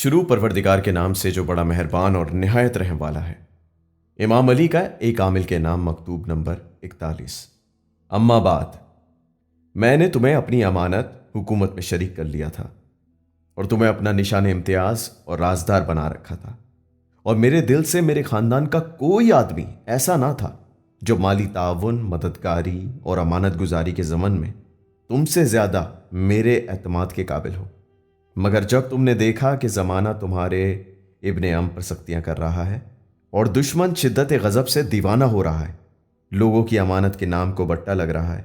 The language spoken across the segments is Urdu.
شروع پروردگار کے نام سے جو بڑا مہربان اور نہایت رحم والا ہے۔ امام علی کا ایک عامل کے نام مکتوب نمبر 41۔ اما بعد، میں نے تمہیں اپنی امانت حکومت میں شریک کر لیا تھا اور تمہیں اپنا نشان امتیاز اور رازدار بنا رکھا تھا، اور میرے دل سے میرے خاندان کا کوئی آدمی ایسا نہ تھا جو مالی تعاون، مددگاری اور امانت گزاری کے ضمن میں تم سے زیادہ میرے اعتماد کے قابل ہو، مگر جب تم نے دیکھا کہ زمانہ تمہارے ابن ام پر سختیاں کر رہا ہے اور دشمن شدت غضب سے دیوانہ ہو رہا ہے، لوگوں کی امانت کے نام کو بٹا لگ رہا ہے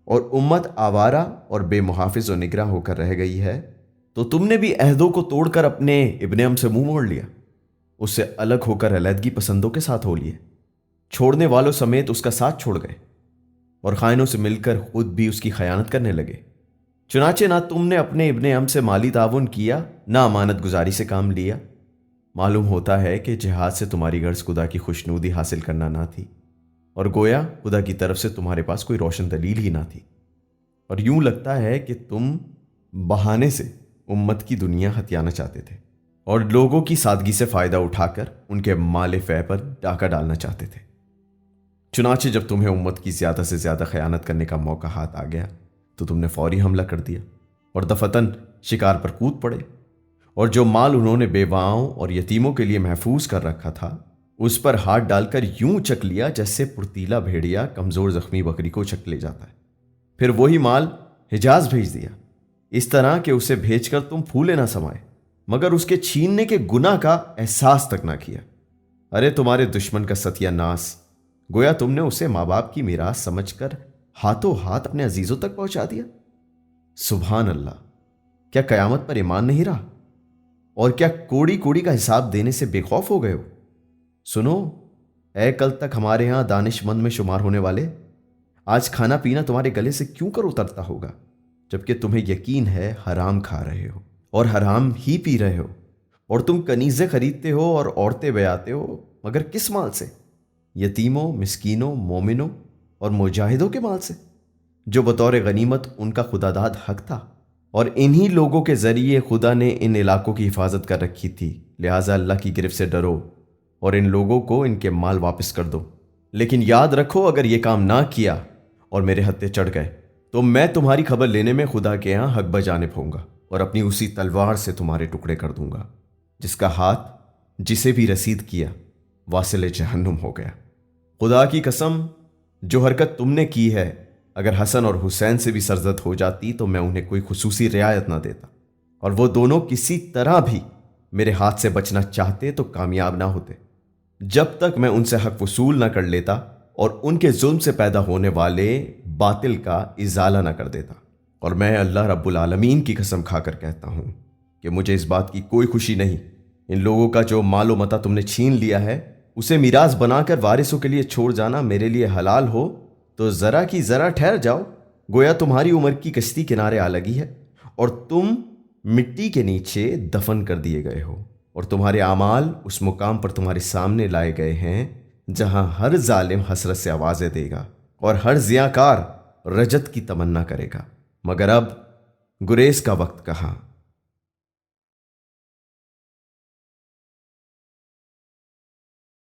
اور امت آوارہ اور بے محافظ و نگراں ہو کر رہ گئی ہے، تو تم نے بھی عہدوں کو توڑ کر اپنے ابن ام سے منہ موڑ لیا، اس سے الگ ہو کر علیحدگی پسندوں کے ساتھ ہو لیے، چھوڑنے والوں سمیت اس کا ساتھ چھوڑ گئے اور خائنوں سے مل کر خود بھی اس کی خیانت کرنے لگے۔ چنانچہ نہ تم نے اپنے ابن ام سے مالی تعاون کیا، نہ امانت گزاری سے کام لیا۔ معلوم ہوتا ہے کہ جہاد سے تمہاری غرض خدا کی خوشنودی حاصل کرنا نہ تھی، اور گویا خدا کی طرف سے تمہارے پاس کوئی روشن دلیل ہی نہ تھی، اور یوں لگتا ہے کہ تم بہانے سے امت کی دنیا ہتھیانا چاہتے تھے اور لوگوں کی سادگی سے فائدہ اٹھا کر ان کے مال فے پر ڈاکہ ڈالنا چاہتے تھے۔ چنانچہ جب تمہیں امت کی زیادہ سے زیادہ خیانت کرنے کا موقع ہاتھ آ گیا تو تم نے فوری حملہ کر دیا اور دفتن شکار پر کود پڑے، اور جو مال انہوں نے بیواؤں اور یتیموں کے لیے محفوظ کر رکھا تھا اس پر ہاتھ ڈال کر یوں چک لیا جیسے پرتیلا بھیڑیا کمزور زخمی بکری کو چک لے جاتا ہے۔ پھر وہی مال حجاز بھیج دیا، اس طرح کہ اسے بھیج کر تم پھولے نہ سمائے، مگر اس کے چھیننے کے گناہ کا احساس تک نہ کیا۔ ارے تمہارے دشمن کا ستیہ ناس، گویا تم نے اسے ماں باپ کی میراث سمجھ کر ہاتھوں ہاتھ اپنے عزیزوں تک پہنچا دیا۔ سبحان اللہ! کیا قیامت پر ایمان نہیں رہا؟ اور کیا کوڑی کوڑی کا حساب دینے سے بے خوف ہو گئے ہو؟ سنو اے کل تک ہمارے ہاں دانش مند میں شمار ہونے والے، آج کھانا پینا تمہارے گلے سے کیوں کر اترتا ہوگا، جبکہ تمہیں یقین ہے حرام کھا رہے ہو اور حرام ہی پی رہے ہو، اور تم کنیزیں خریدتے ہو اور عورتیں بیاتے ہو، مگر کس مال سے؟ یتیموں، مسکینوں، مومنوں اور مجاہدوں کے مال سے، جو بطور غنیمت ان کا خداداد حق تھا، اور انہی لوگوں کے ذریعے خدا نے ان علاقوں کی حفاظت کر رکھی تھی، لہٰذا اللہ کی گرفت سے ڈرو اور ان لوگوں کو ان کے مال واپس کر دو۔ لیکن یاد رکھو، اگر یہ کام نہ کیا اور میرے ہتھے چڑھ گئے تو میں تمہاری خبر لینے میں خدا کے ہاں حق بجانب ہوں گا اور اپنی اسی تلوار سے تمہارے ٹکڑے کر دوں گا، جس کا ہاتھ جسے بھی رسید کیا واصل جہنم ہو گیا۔ خدا کی قسم، جو حرکت تم نے کی ہے اگر حسن اور حسین سے بھی سرزد ہو جاتی تو میں انہیں کوئی خصوصی رعایت نہ دیتا، اور وہ دونوں کسی طرح بھی میرے ہاتھ سے بچنا چاہتے تو کامیاب نہ ہوتے، جب تک میں ان سے حق وصول نہ کر لیتا اور ان کے ظلم سے پیدا ہونے والے باطل کا ازالہ نہ کر دیتا۔ اور میں اللہ رب العالمین کی قسم کھا کر کہتا ہوں کہ مجھے اس بات کی کوئی خوشی نہیں، ان لوگوں کا جو مال و متاع تم نے چھین لیا ہے اسے میراث بنا کر وارثوں کے لیے چھوڑ جانا میرے لیے حلال ہو تو ذرا کی ذرا ٹھہر جاؤ، گویا تمہاری عمر کی کشتی کنارے آ لگی ہے اور تم مٹی کے نیچے دفن کر دیے گئے ہو، اور تمہارے اعمال اس مقام پر تمہارے سامنے لائے گئے ہیں جہاں ہر ظالم حسرت سے آوازیں دے گا اور ہر ضیاءکار رجت کی تمنا کرے گا، مگر اب گریز کا وقت کہاں۔